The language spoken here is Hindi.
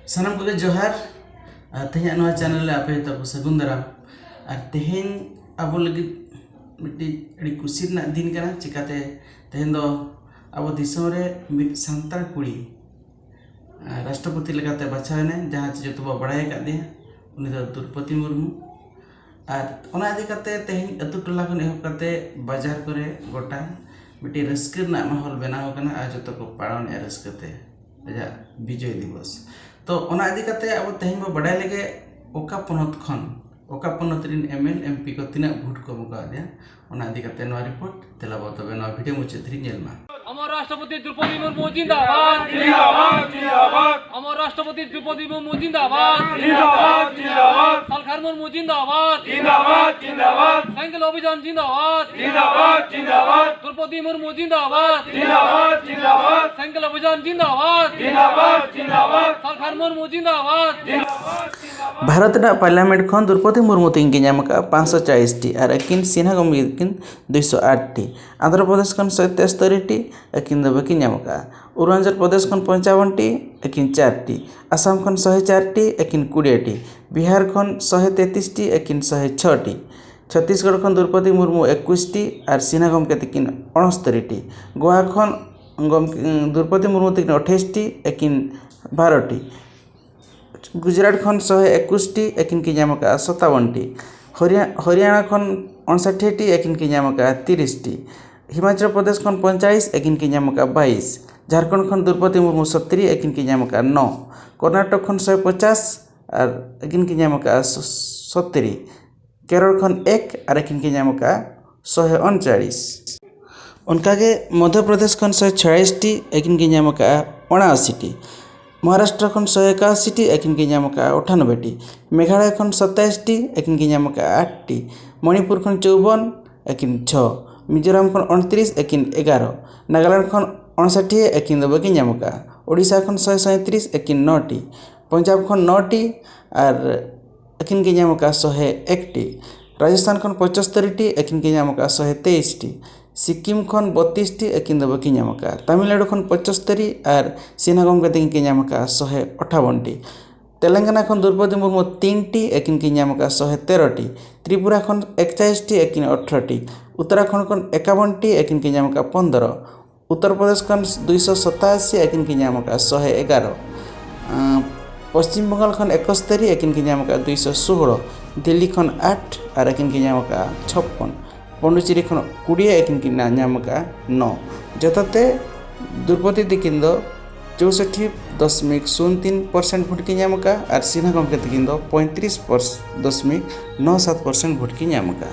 सानम को जोहार तेहना चैनल आपे तब सगुन दाराम और तेहन अब लगे मिट्टी कुशी दिन का चिकाते तेहन दो अब दिसों रे मिट सांतार कुड़ी राष्ट्रपति लगाते बचाने जहाँ जो तो बड़ाई कर दिया उन्हें तो द्रौपदी मुर्मू और ओना इदी करते तेहन अतु टोला खन एहब करते बाजार करे गोटा मिट्टी रस्कर ना माहौल बनाव कना आ जो तो पाड़न रस्कते अजा विजय दिवस तो ओना इदी करते अब तेहन बो बड़ाई लगे ओका पनत खन ओका पनत रिन एमएल एमपी को तीना भोट को मुका दिया ओना इदी करते नो रिपोर्ट तेला बो तबे नो वीडियो मुचे धरी नेलमा अमर राष्ट्रपति द्रौपदी मुर्मू जिंदाबाद जिंदाबाद जिंदाबाद अमर राष्ट्रपति द्रौपदी मुर्मू जिंदाबाद जिंदाबाद जिंदाबाद सालखार मुर्मू जिंदाबाद जिंदाबाद जिंदाबाद साइकिल अभियान जिंदाबाद जिंदाबाद जिंदाबाद द्रौपदी मुर्मू जिंदाबाद जिंदाबाद जिंदाबाद साइकिल अभियान जिंदाबाद जिंदाबाद जिंदाबाद सालखार मुर्मू जिंदाबाद भारत पार्लियामेंट खन द्रौपदी मुर्मू तीन की नाम का 540 टी और अकिन सिन्हा गमी किन 208 टी आंध्र प्रदेश खन 173 टी अकिन दबकी नाम का अरुणाचल प्रदेश खन 55 टी अकिन 4 टी असम खन 104 टी अकिन 20 टी बिहार खन 133 टी अकिन 106 टी छत्तीसगढ़ खन द्रौपदी मुर्मू 21 टी और सिन्हा गम के किन 69 टी गोवा खन द्रौपदी मुर्मू तीन 28 टी अकिन 12 टी गुजरात खन 121 टी एकिन की नाम का 57 टी हरियाणा खन 59 टी एकिन की नाम का 30 टी हिमाचल प्रदेश खन 45 एकिन की नाम का 22 झारखंड खन द्रौपदी मुर्मू 70 एकिन की नाम का 9 कर्नाटक खन 150 और एकिन की नाम का 70 केरल खन 1 और एकिन की नाम का 139 उनका के मध्य प्रदेश खन 146 टी एकिन की नाम का 79 टी महाराष्ट्र खन 181 टी एकिन की नाम का 98 टी मेघालय खन 27 टी एकिन की नाम का 8 टी मणिपुर खन 54 एकिन 6 मिजोरम खन 29 एकिन 11 नागालैंड खन 59 एकिन दबकी नाम का ओडिशा खन 137 एकिन 9 टी पंजाब खन 9 टी और एकिन की नाम का 101 टी राजस्थान खन 75 टी एकिन की नाम का 123 टी सिक्किम खन 32 टी एकिन दबकी नाम का तमिलनाडु खन 75 और सिन्हा गम के की नाम का 158 टी तेलंगाना खन द्रौपदी मुर्मू 3 टी एकिन की नाम का 113 टी त्रिपुरा खन 41 टी एकिन 18 टी उत्तराखंड खन 51 टी एकिन की नाम का 15 उत्तर प्रदेश खन 287 एकिन की नाम का 111 पश्चिम बंगाल खन 71 एकिन की नाम का 216 दिल्ली खन 8 और एकिन की नाम का 56 पौंडुचेरी खन 20 एकिन की नाम का 9 जतते द्रौपदी दिकिन 64.03% भोट की नाम का और सिन्हा गम के दिकिन 35.97% भोट की नाम का।